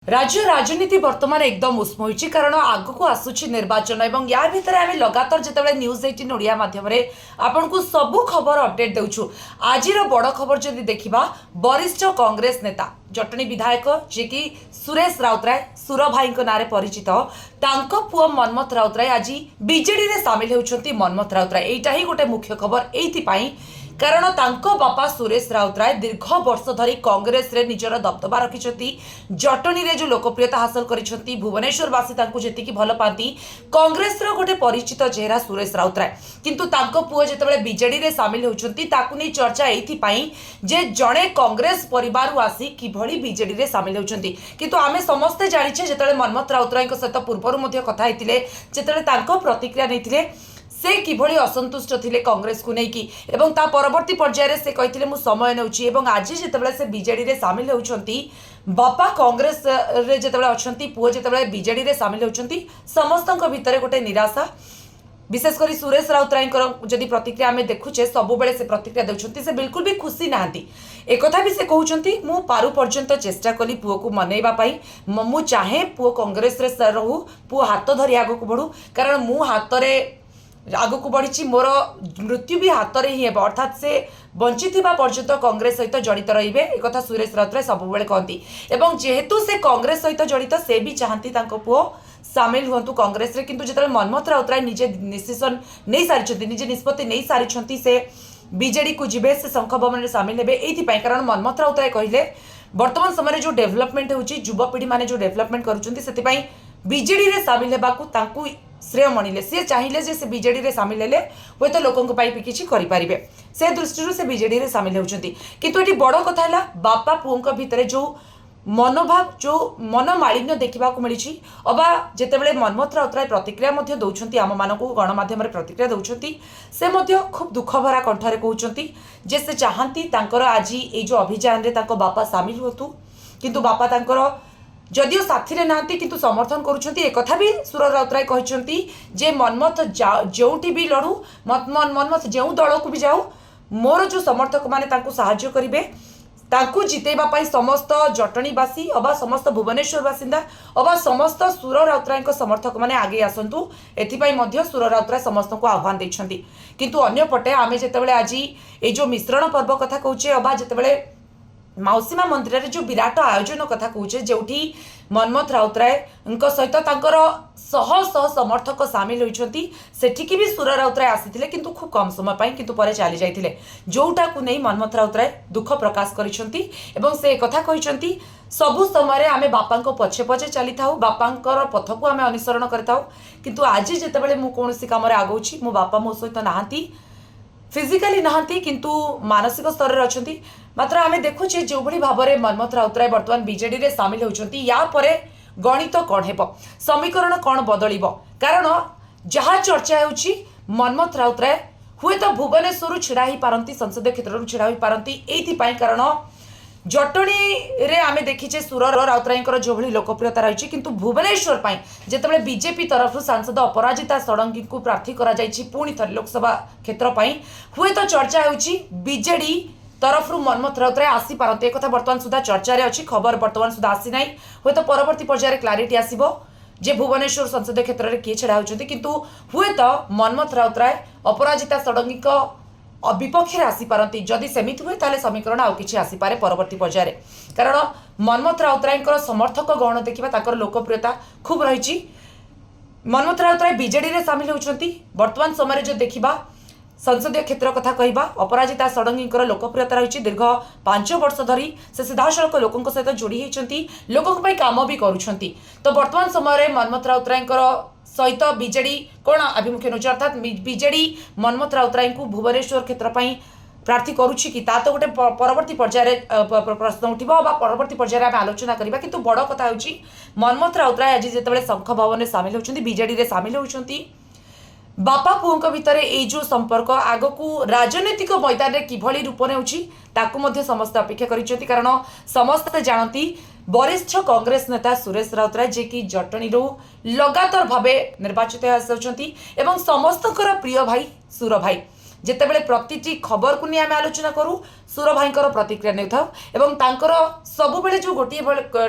राज्य राजनीति वर्तमान एकदम उष्म होइछि कारण आगको आसुछि निर्वाचन एवं या भितर आमे लगातार जेतेबेले न्यूज 18 ओडिया माध्यम रे आपनकु सबु खबर अपडेट देउछु। आजिर बड़ खबर जदि देखिबा वरिष्ठ कांग्रेस नेता जटनी विधायक जे कि सुरेश राउतराय सुर भाई नारे परिचित तांको पुओ मनमथ राउतराय आज बीजेडी रे शामिल होउछंती। मनमथ राउतराय एटा ही गोटे मुख्य खबर एथि पाई कारण तांको बापा सुरेश राउतराय दीर्घ वर्ष धरी कांग्रेस रे निजर दबदबा रखिछंती। जटनी रे जो लोकप्रियता हासिल करिछंती भुवनेश्वरवासी तांको जेतिकी भल पाती कांग्रेस रो गोटे परिचित चेहरा सुरेश राउतराय किंतु तांको पुओ जेतेबेले बीजेडी रे शामिल होउछंती ताकु नै चर्चा एथि पाई जे जणे कांग्रेस परिवार आसी किभଳି बीजेडी रे शामिल होउछंती। किंतु आमे समस्त जानिछे जेतेबेले मनमथ राउतराय को सहित पूर्वरु मध्ये कथा हेतिले जेतेबेले तांको प्रतिक्रिया नैथिले से किभଳି असंतुष्ट थिले कांग्रेस को नेकी एवं ता परवर्ती पर्याय से कहिथिले मु समय नेउची एवं आज जेतेबेले से बीजेडी रे शामिल होउछंती बापा कांग्रेस रे जेतेबेले अछंती पुओ जेतेबेले बीजेडी रे शामिल होउछंती समस्तक भितरे गोटे निराशा विशेषकर सुरेश राउतराय जदि प्रतिक्रिया आम देखुचे सब बेले से प्रतिक्रिया देउछंती से बिल्कुल भी खुशी नाहांती। एक कथा भी से कहउछंती मु पारु पर्यंत चेष्टा कली पुओ को मनैबा पाई मु चाहे पुओ कांग्रेस रे रहू पुओ हाथ धरि आगो को बढ़ू कारण मु हाथ रे आगक बढ़ी मोर मृत्यु भी हाथ में ही अर्थात से बंची पर्यंत कांग्रेस सहित जड़ित रे एक सुरेश राउतराय सब बेले कहती एवं जेहेतु से कांग्रेस सहित जड़ित से भी चाहती पुओ सामिल हुंतु कांग्रेस रे किंतु जेतले मनमथ राउतराय निजे डिसीजन नहीं सारी निजे निष्पत्ति नहीं सारी से बीजेडी को जीवे से शंख भवन में सामिल हेबे एथि कारण मनमथ राउतराय कहले वर्तमान समय जो डेवलपमेंट होउची युवपीढ़ी माने जो डेवलपमेंट करूछंती सेति पई बीजेडी रे सामिल हेबाकू तांकू श्रेय मणिले सी चाहिए जे से बीजेडी रे सामिल हेले हुए तो लोकों भी किसी करें से दृष्टि से बीजेडी रे सामिल होउछंती। किंतु एटी बड़ कथा है बापा पुओं भितर जो मनोभाव जो मनमालिन्य देखा मिली अबा जितेबाला मनमथ राउतराय प्रतिक्रिया दौरान आम मानक गणमाध्यम प्रतिक्रिया दौरान से खूब दुख भरा कंठरे कहते जे से चाहती आज ये जो अभियान रे बापा सामिल हुतु किंतु बापा तांकर जदियो साथी रे नांती किंतु समर्थन करूछंती। एक कथा भी सुर राउतराय कहछंती जे मनमथ जोठी भी लड़ू मनमथ जो दल को भी जाऊ मोर जो समर्थक माने तांको सहाय्य करिवे तांको जितेबा पाई समस्त जटणीवासी अबा समस्त भुवनेश्वर बासिंदा अबा समस्त सुर राउतराय समर्थक माने आगे आसंतु एथिपाई मध्य सुर राउतराय समस्त को आह्वान दैछंती। किंतु अन्य पटे आमे जेतेबेले आज ए जो मिश्रण पर्व कथा कहूचे अबा जेतेबेले मौसीमा मंदिर जो विराट आयोजन कथा कहूचे जो मनमथ राउतराय सहित शह शह समर्थक सामिल होती सेठिकी भी सुर राउतराय आसी किंतु खूब कम समय पाई किंतु परे चली जाइथिले जोटा को नहीं मनमथ राउतराय दुख प्रकाश करिसेंती एवं से कथा कहिसेंती सबु समय आमे बापांको पछे पछे चली थाउ बापांकर पथ को आमे अनुसरण करताउ किंतु आज जेतेबेले मु कोनोसी काम रे आगौछि मो बापा मो सहित नाहांती फिजिकाली नहांती किंतु मानसिक स्तर रे अछंती मात्र आमे देखुचे जो भली भाव में मनमथ राउतराय वर्तमान बीजेडी रे शामिल होउछंती या परे गणित कौन हेब समीकरण कौन बदलिब कारण जहाँ चर्चा होउछि मनमथ राउतराय हुए तो भुवनेश्वर छिड़ा ही पारंती संसदीय क्षेत्र छिड़ा ही पारंती एथि पाई कारण जटणी रे आमे देखिचे सुर राउतराय जो भली लोकप्रियता रही किंतु भुवनेश्वर पाई जेतेबेले बीजेपी तरफ सांसद अपराजिता षडंगी को प्रार्थी करा जायछि पुणी थर लोकसभा क्षेत्र पाई हुए तो चर्चा होउछि बीजेडी तरफ मनमथ राउतराय आसी पारते एक वर्तमान सुधा चर्चा रे अछि खबर वर्तमान सुधा आसी नाही हुए तो परवर्ती पर्याय क्लारिटी आसीबो जे भुवनेश्वर संसदीय क्षेत्र रे किए छेड़ा होउछंती किंतु हुए तो मनमथ राउतराय अपराजिता षडंगी को विपक्ष में आसी पारती जदि सेमिति हुए ताले समीकरण आउ किछि आसी पारे परवर्ती पर्याय कारण मनमथ राउतराय समर्थक गण देखिबा ताकर लोकप्रियता खूब रही मनमथ राउतराय बीजेडी रे शामिल होउछंती वर्तमान समय जो देखिबा संसदीय क्षेत्र कथा कहवा अपराजिता षडंगी लोकप्रियता रही दीर्घ 5 वर्ष धरी से सीधासख लोकों सहित जोड़ी होती लोकों काम भी करुँच तो वर्तमान समय मनमथ राउतराय सहित बीजेडी कौन आभिमुख्य नौच अर्थात बीजेडी मनमथ राउतराय को भुवनेश्वर क्षेत्र प्रार्थी करुच्ची कि तो गोटे परवर्ती पर्याय प्रश्न उठा परवर्ती पर्याय आम आलोचना करवा किंतु बड़ कथा होची मनमथ राउतराय आज जितेबाला शंख भवन में सामिल होती बीजेडी रे सामिल होती बापा पुओं भितर ये जो संपर्क आगकू राजनीतिक मैदान में किभली रूप ने समस्त अपेक्षा कर कारण समस्ते जानती वरिष्ठ कांग्रेस नेता सुरेश राउतराय जे कि जटणी लगातार भाव निर्वाचित होती समस्त प्रिय भाई सुर भाई ଯେତେବେଳେ ପ୍ରତିଟି ଖବରକୁ ନେଇ ଆମେ ଆଲୋଚନା କରୁ ସୁର ଭାଇଙ୍କର ପ୍ରତିକ୍ରିୟା ନେଉଥାଉ ଏବଂ ତାଙ୍କର ସବୁବେଳେ ଯେଉଁ ଗୋଟିଏ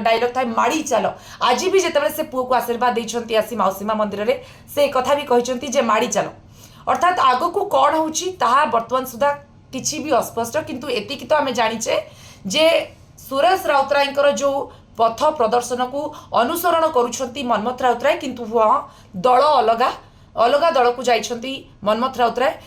ଡାଇଲଗ ଥାଏ ମାଡ଼ି ଚାଲ ଆଜି ବି ଯେତେବେଳେ ସେ ପୁଅକୁ ଆଶୀର୍ବାଦ ଦେଇଛନ୍ତି ଆସି ମାଉସୀମା ମନ୍ଦିରରେ ସେ କଥା ବି କହିଛନ୍ତି ଯେ ମାଡ଼ି ଚାଲ ଅର୍ଥାତ୍ ଆଗକୁ କ'ଣ ହେଉଛି ତାହା ବର୍ତ୍ତମାନ ସୁଦ୍ଧା କିଛି ବି ଅସ୍ପଷ୍ଟ କିନ୍ତୁ ଏତିକି ତ ଆମେ ଜାଣିଛେ ଯେ ସୁରେଶ ରାଉତରାୟଙ୍କର ଯେଉଁ ପଥ ପ୍ରଦର୍ଶନକୁ ଅନୁସରଣ କରୁଛନ୍ତି ମନ୍ମଥ ରାଉତରାୟ କିନ୍ତୁ ଦଳ ଅଲଗା ଅଲଗା ଦଳକୁ ଯାଇଛନ୍ତି ମନ୍ମଥ ରାଉତରାୟ